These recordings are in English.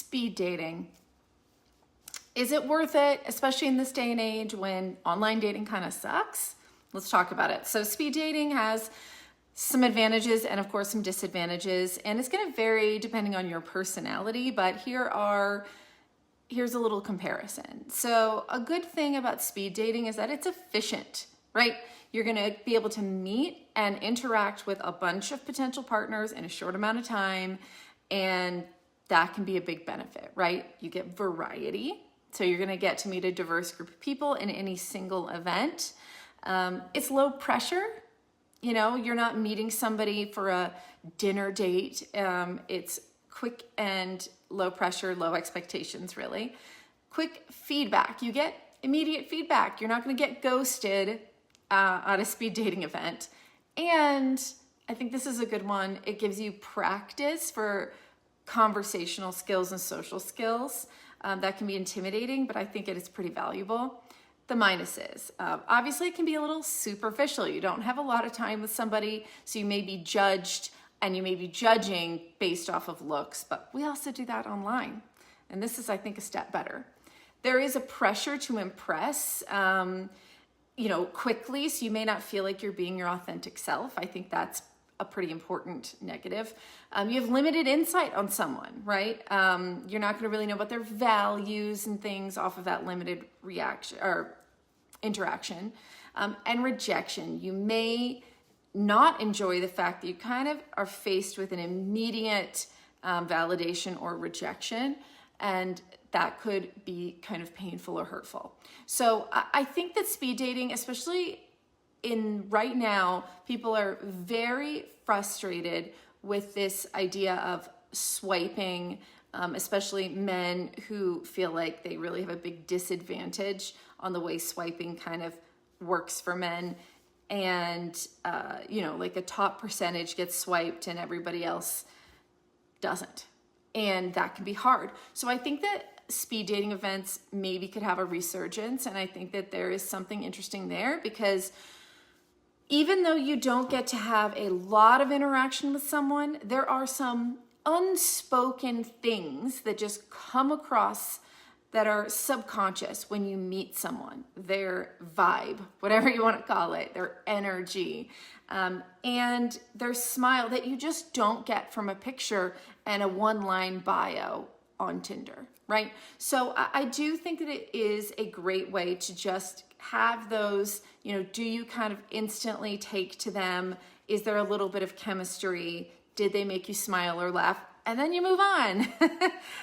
speed dating. Is it worth it, especially in this day and age when online dating kind of sucks? Let's talk about it. So speed dating has some advantages and of course some disadvantages, and it's going to vary depending on your personality, but here's a little comparison. So a good thing about speed dating is that it's efficient, right? You're going to be able to meet and interact with a bunch of potential partners in a short amount of time, and that can be a big benefit, right? You get variety. So you're going to get to meet a diverse group of people in any single event. It's low pressure. You know, you're not meeting somebody for a dinner date. It's quick and low pressure, low expectations, really. Quick feedback. You get immediate feedback. You're not going to get ghosted at a speed dating event. And I think this is a good one. It gives you practice for conversational skills and social skills. That can be intimidating, but I think it is pretty valuable. The minuses. Obviously, it can be a little superficial. You don't have a lot of time with somebody, so you may be judged and you may be judging based off of looks, but we also do that online. And this is, I think, a step better. There is a pressure to impress, quickly, so you may not feel like you're being your authentic self. I think that's a pretty important negative. You have limited insight on someone, right? You're not going to really know about their values and things off of that limited reaction or interaction. And rejection. You may not enjoy the fact that you kind of are faced with an immediate validation or rejection, and that could be kind of painful or hurtful. So I think that speed dating, especially in right now, people are very frustrated with this idea of swiping, especially men who feel like they really have a big disadvantage on the way swiping kind of works for men. And, like a top percentage gets swiped and everybody else doesn't. And that can be hard. So I think that speed dating events maybe could have a resurgence. And I think that there is something interesting there, because even though you don't get to have a lot of interaction with someone, there are some unspoken things that just come across that are subconscious when you meet someone, their vibe, whatever you want to call it, their energy, and their smile that you just don't get from a picture and a one-line bio on Tinder, right? So I do think that it is a great way to just have those, do you kind of instantly take to them? Is there a little bit of chemistry? Did they make you smile or laugh? And then you move on.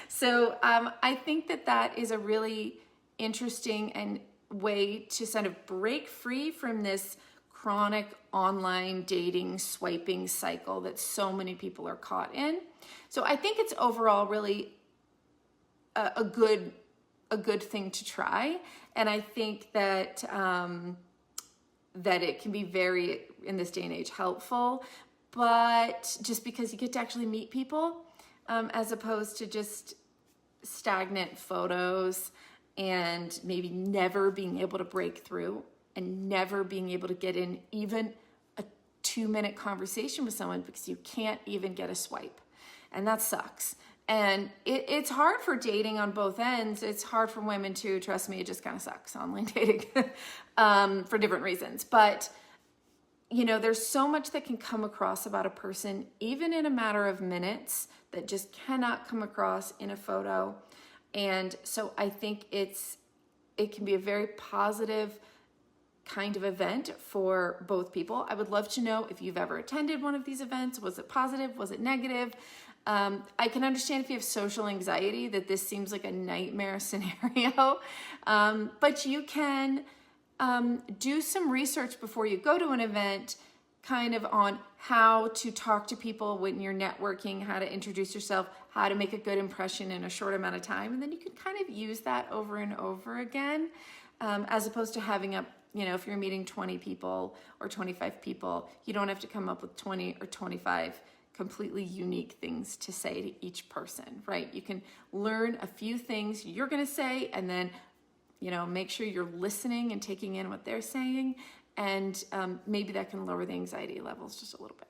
So I think that is a really interesting and way to sort of break free from this chronic online dating swiping cycle that so many people are caught in. So I think it's overall really a good thing to try. And I think that that it can be very, in this day and age, helpful. But just because you get to actually meet people, as opposed to just stagnant photos and maybe never being able to break through and never being able to get in even a 2-minute conversation with someone because you can't even get a swipe. And that sucks. And it's hard for dating on both ends. It's hard for women too. Trust me, it just kind of sucks, online dating, for different reasons. But there's so much that can come across about a person, even in a matter of minutes, that just cannot come across in a photo. And so I think it can be a very positive kind of event for both people. I would love to know if you've ever attended one of these events. Was it positive? Was it negative? I can understand if you have social anxiety that this seems like a nightmare scenario, but you can do some research before you go to an event, kind of on how to talk to people when you're networking, how to introduce yourself, how to make a good impression in a short amount of time. And then you can kind of use that over and over again, as opposed to having if you're meeting 20 people or 25 people, you don't have to come up with 20 or 25 completely unique things to say to each person, right? You can learn a few things you're going to say, and then make sure you're listening and taking in what they're saying, and maybe that can lower the anxiety levels just a little bit.